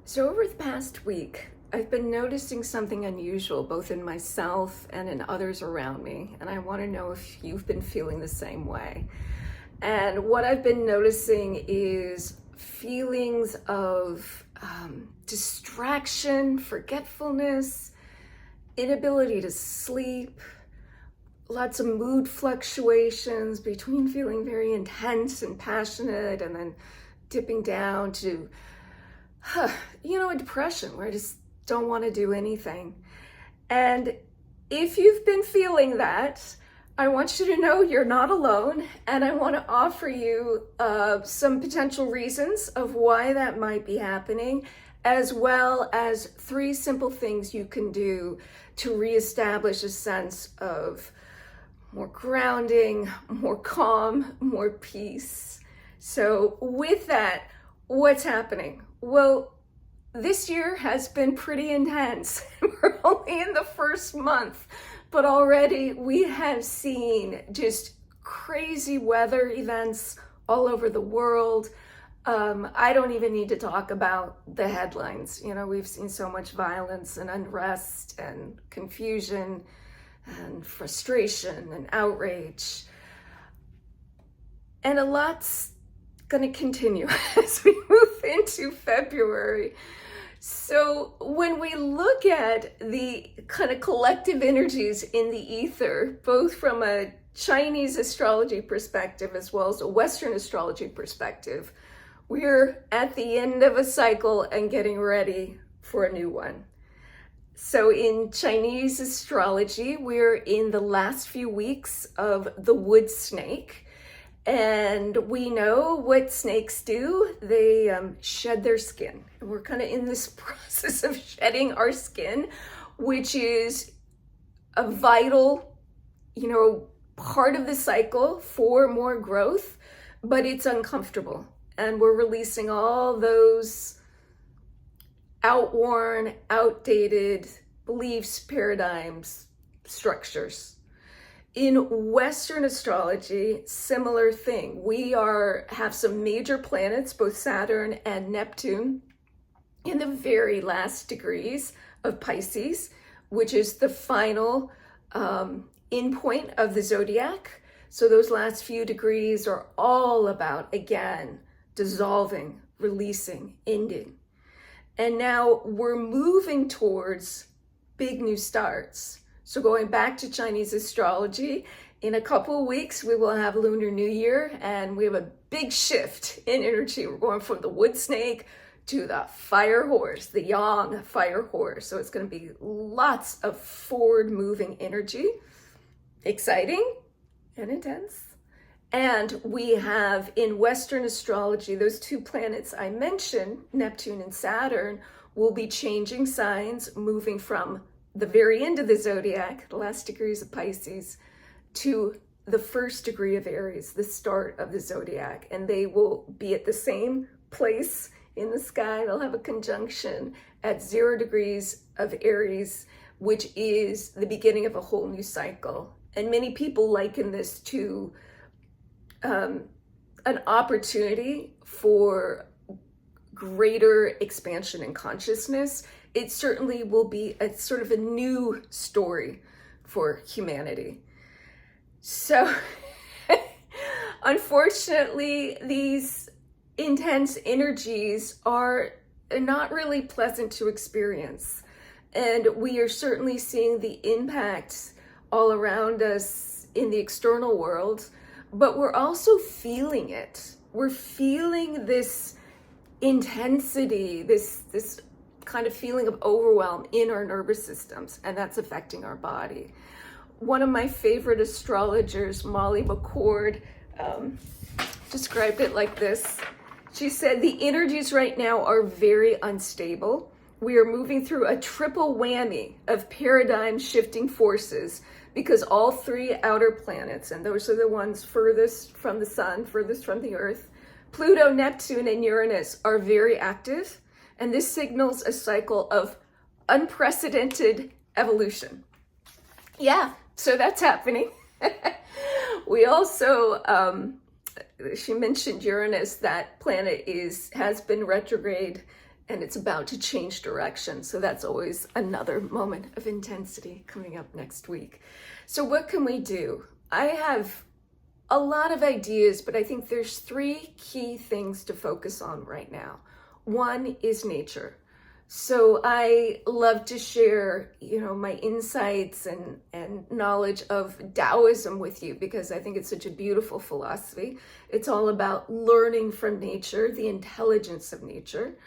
So over the past week, I've been noticing something unusual both in myself and in others around me, and I want to know if you've been feeling the same way. And what I've been noticing is feelings of distraction, forgetfulness, inability to sleep, lots of mood fluctuations between feeling very intense and passionate and then dipping down to a depression where I just don't want to do anything. And if you've been feeling that, I want you to know you're not alone, and I want to offer you some potential reasons of why that might be happening, as well as 3 simple things you can do to reestablish a sense of more grounding, more calm, more peace. So with that, what's happening? Well, this year has been pretty intense. We're only in the first month, but already we have seen just crazy weather events all over the world. I don't even need to talk about the headlines. We've seen so much violence and unrest and confusion and frustration and outrage. And a lot's going to continue as we move into February. So when we look at the kind of collective energies in the ether, both from a Chinese astrology perspective as well as a Western astrology perspective, we're at the end of a cycle and getting ready for a new one. So in Chinese astrology, we're in the last few weeks of the wood snake. And we know what snakes do. They shed their skin. And we're kind of in this process of shedding our skin, which is a vital, part of the cycle for more growth, but it's uncomfortable. And we're releasing all those outworn, outdated beliefs, paradigms, structures. In Western astrology, similar thing. We have some major planets, both Saturn and Neptune, in the very last degrees of Pisces, which is the final endpoint of the zodiac. So those last few degrees are all about, again, dissolving, releasing, ending. And now we're moving towards big new starts. So going back to Chinese astrology, in a couple of weeks, we will have Lunar New Year, and we have a big shift in energy. We're going from the wood snake to the fire horse, the yang fire horse. So it's going to be lots of forward moving energy, exciting and intense. And we have in Western astrology, those 2 planets I mentioned, Neptune and Saturn, will be changing signs, moving from the very end of the zodiac, the last degrees of Pisces, to the first degree of Aries, the start of the zodiac. And they will be at the same place in the sky. They'll have a conjunction at 0 degrees of Aries, which is the beginning of a whole new cycle. And many people liken this to an opportunity for greater expansion in consciousness. It certainly will be a sort of a new story for humanity. So unfortunately, these intense energies are not really pleasant to experience. And we are certainly seeing the impacts all around us in the external world, but we're also feeling it. We're feeling this intensity, this kind of feeling of overwhelm in our nervous systems, and that's affecting our body. One of my favorite astrologers, Molly McCord, described it like this. She said, the energies right now are very unstable. We are moving through a triple whammy of paradigm shifting forces because all 3 outer planets, and those are the ones furthest from the sun, furthest from the earth, Pluto, Neptune, and Uranus are very active, and this signals a cycle of unprecedented evolution. Yeah, so that's happening. We also, she mentioned Uranus, that planet has been retrograde and it's about to change direction. So that's always another moment of intensity coming up next week. So what can we do? I have a lot of ideas, but I think there's 3 key things to focus on right now. One is nature. So I love to share, my insights and knowledge of Taoism with you, because I think it's such a beautiful philosophy. It's all about learning from nature, the intelligence of nature.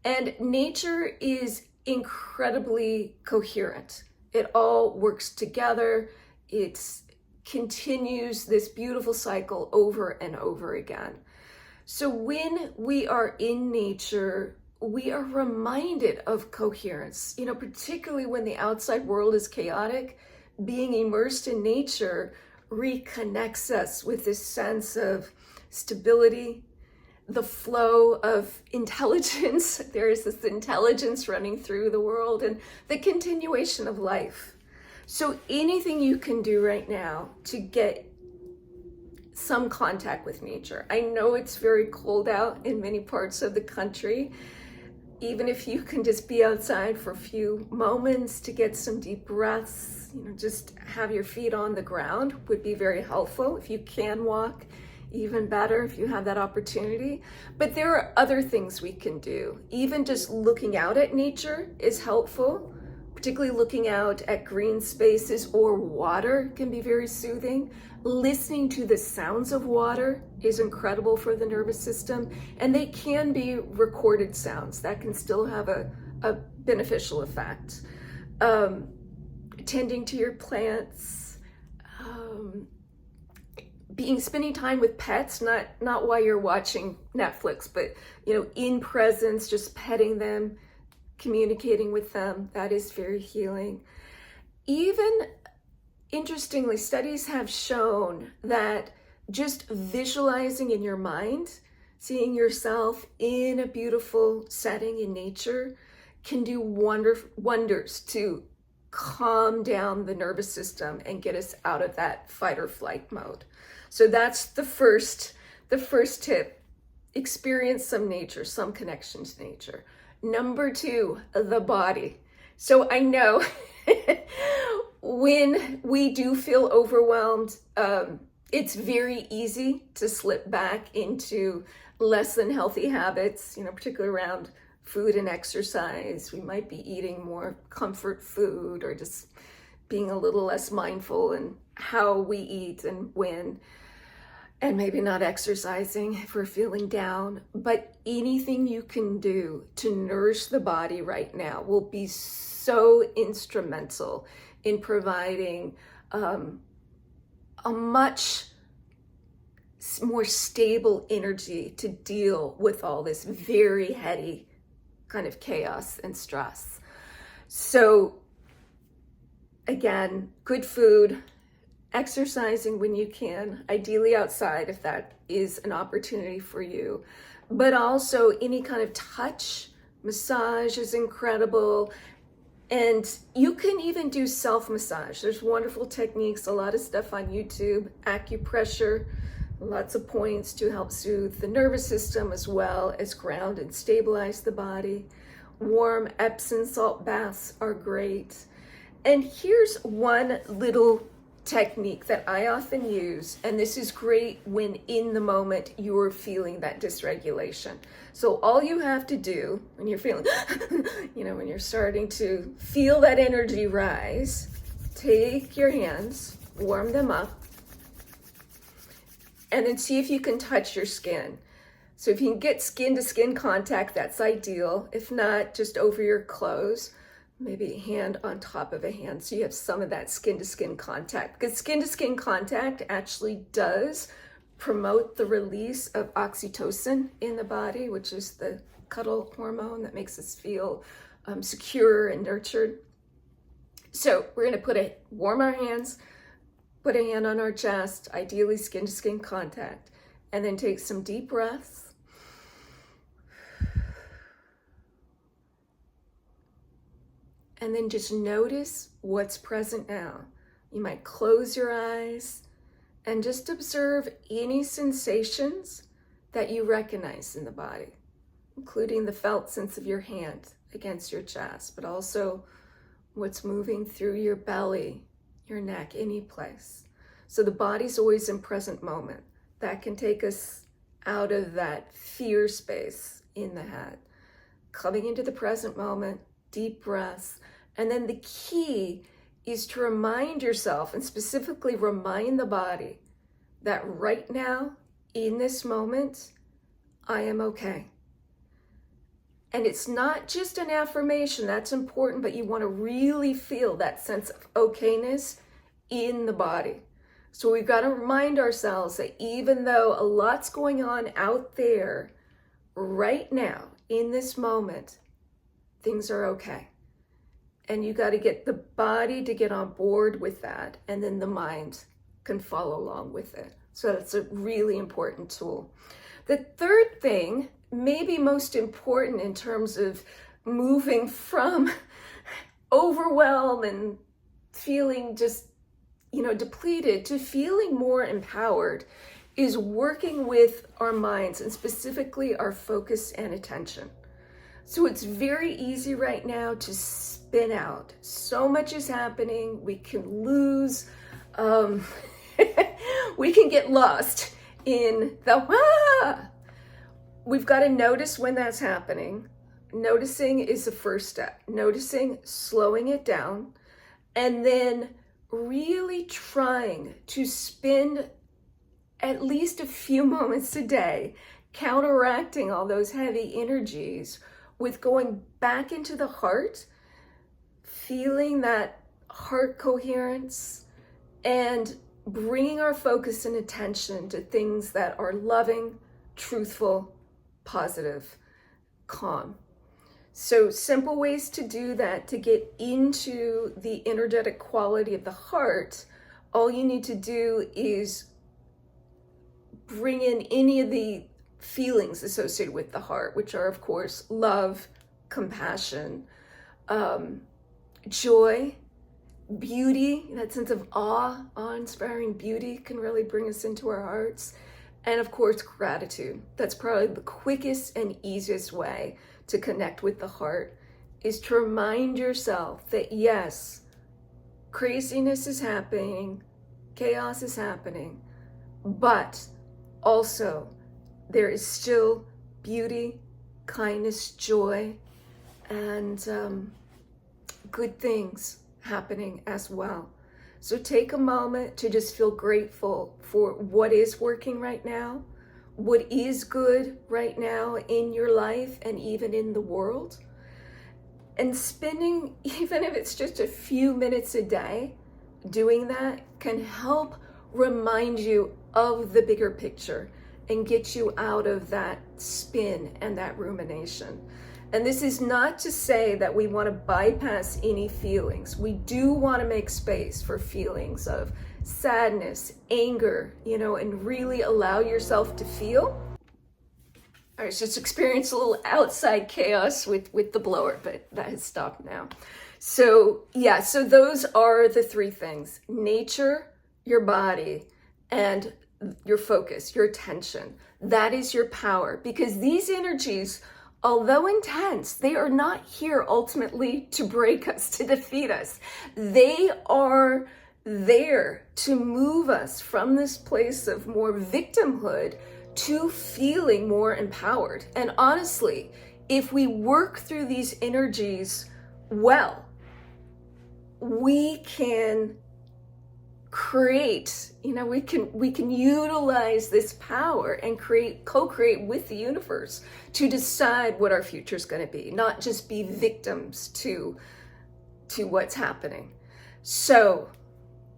And nature is incredibly coherent. It all works together. It continues this beautiful cycle over and over again. So when we are in nature, we are reminded of coherence, particularly when the outside world is chaotic. Being immersed in nature reconnects us with this sense of stability, the flow of intelligence. There is this intelligence running through the world, and the continuation of life. So anything you can do right now to get some contact with nature. I know it's very cold out in many parts of the country. Even if you can just be outside for a few moments to get some deep breaths, just have your feet on the ground would be very helpful. If you can walk, even better if you have that opportunity. But there are other things we can do. Even just looking out at nature is helpful, particularly looking out at green spaces or water can be very soothing. Listening to the sounds of water is incredible for the nervous system, and they can be recorded sounds that can still have a beneficial effect. Tending to your plants, spending time with pets, not while you're watching Netflix, but in presence, just petting them, communicating with them, that is very healing. Even interestingly, studies have shown that just visualizing in your mind, seeing yourself in a beautiful setting in nature can do wonders to calm down the nervous system and get us out of that fight or flight mode. So that's the first tip. Experience some nature, some connection to nature. Number 2, the body. So I know when we do feel overwhelmed, it's very easy to slip back into less than healthy habits, particularly around food and exercise. We might be eating more comfort food or just being a little less mindful in how we eat and when, and maybe not exercising if we're feeling down. But anything you can do to nourish the body right now will be so instrumental in providing a much more stable energy to deal with all this very heady kind of chaos and stress. So again, good food, exercising when you can, ideally outside if that is an opportunity for you, but also any kind of touch. Massage is incredible. And you can even do self-massage. There's wonderful techniques, a lot of stuff on YouTube, acupressure, lots of points to help soothe the nervous system as well as ground and stabilize the body. Warm Epsom salt baths are great. And here's one little technique that I often use, and this is great when in the moment you're feeling that dysregulation. So all you have to do when you're feeling, when you're starting to feel that energy rise, take your hands, warm them up, and then see if you can touch your skin. So if you can get skin to skin contact, that's ideal. If not, just over your clothes. Maybe a hand on top of a hand so you have some of that skin-to-skin contact, because skin-to-skin contact actually does promote the release of oxytocin in the body, which is the cuddle hormone that makes us feel secure and nurtured. So we're going to warm our hands, put a hand on our chest, ideally skin-to-skin contact, and then take some deep breaths. And then just notice what's present now. You might close your eyes and just observe any sensations that you recognize in the body. including the felt sense of your hand against your chest, but also what's moving through your belly, your neck, any place. So the body's always in present moment. That can take us out of that fear space in the head. Coming into the present moment, deep breaths. And then the key is to remind yourself, and specifically remind the body, that right now, in this moment, I am okay. And it's not just an affirmation, that's important, but you want to really feel that sense of okayness in the body. So we've got to remind ourselves that even though a lot's going on out there, right now, in this moment, things are okay. And you got to get the body to get on board with that, and then the mind can follow along with it. So that's a really important tool. The third thing, maybe most important in terms of moving from overwhelm and feeling just, depleted to feeling more empowered, is working with our minds, and specifically our focus and attention. So it's very easy right now to spin out. So much is happening. We can lose, we can get lost in the We've got to notice when that's happening. Noticing is the first step. Noticing, slowing it down, and then really trying to spend at least a few moments a day counteracting all those heavy energies with going back into the heart, feeling that heart coherence, and bringing our focus and attention to things that are loving, truthful, positive, calm. So simple ways to do that, to get into the energetic quality of the heart, all you need to do is bring in any of the feelings associated with the heart, which are, of course, love, compassion, joy, beauty, that sense of awe-inspiring beauty can really bring us into our hearts. And of course, gratitude. That's probably the quickest and easiest way to connect with the heart, is to remind yourself that yes, craziness is happening, chaos is happening, but also there is still beauty, kindness, joy, and good things happening as well. So take a moment to just feel grateful for what is working right now, what is good right now in your life and even in the world. And spending, even if it's just a few minutes a day, doing that can help remind you of the bigger picture and get you out of that spin and that rumination. And this is not to say that we want to bypass any feelings. We do want to make space for feelings of sadness, anger, and really allow yourself to feel. I was just experiencing a little outside chaos with the blower, but that has stopped now. So so those are the three things: nature, your body, and your focus, your attention. That is your power, because these energies, although intense, they are not here ultimately to break us, to defeat us. They are there to move us from this place of more victimhood to feeling more empowered. And honestly, if we work through these energies well, we can create, we can utilize this power and co-create with the universe to decide what our future is going to be, not just be victims to what's happening. So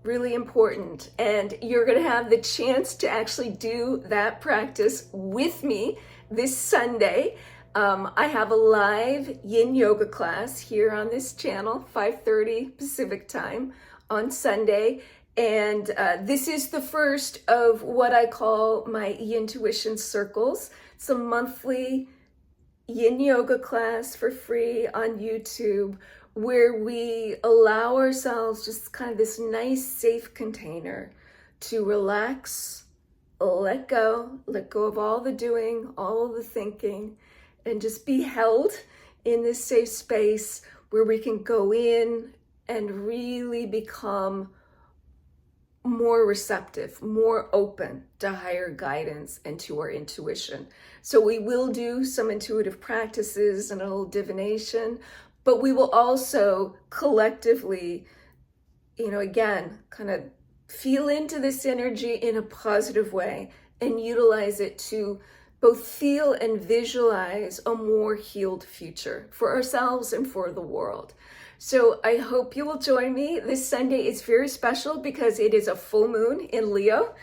really important. And you're going to have the chance to actually do that practice with me this Sunday. I have a live yin yoga class here on this channel, 5:30 Pacific time on Sunday. And this is the first of what I call my Yin-Tuition circles. It's a monthly yin yoga class for free on YouTube, where we allow ourselves just kind of this nice, safe container to relax, let go of all the doing, all of the thinking, and just be held in this safe space where we can go in and really become more receptive, more open to higher guidance and to our intuition. So we will do some intuitive practices and a little divination, but we will also collectively, again, kind of feel into this energy in a positive way and utilize it to both feel and visualize a more healed future for ourselves and for the world. So I hope you will join me. This Sunday is very special because it is a full moon in Leo.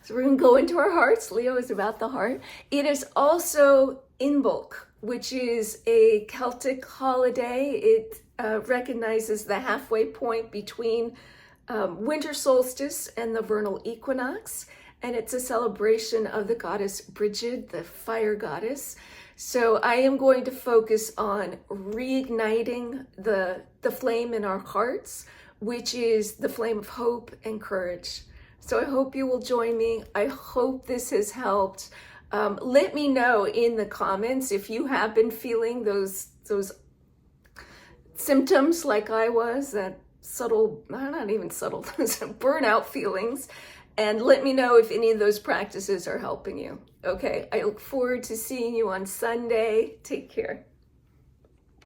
So we're going to go into our hearts. Leo is about the heart. It is also Inbolc, which is a Celtic holiday. It recognizes the halfway point between winter solstice and the vernal equinox. And it's a celebration of the goddess Brigid, the fire goddess. So I am going to focus on reigniting the flame in our hearts, which is the flame of hope and courage. So I hope you will join me. I hope this has helped. Let me know in the comments if you have been feeling those symptoms like I was, that subtle, not even subtle, burnout feelings. And let me know if any of those practices are helping you. Okay, I look forward to seeing you on Sunday. Take care.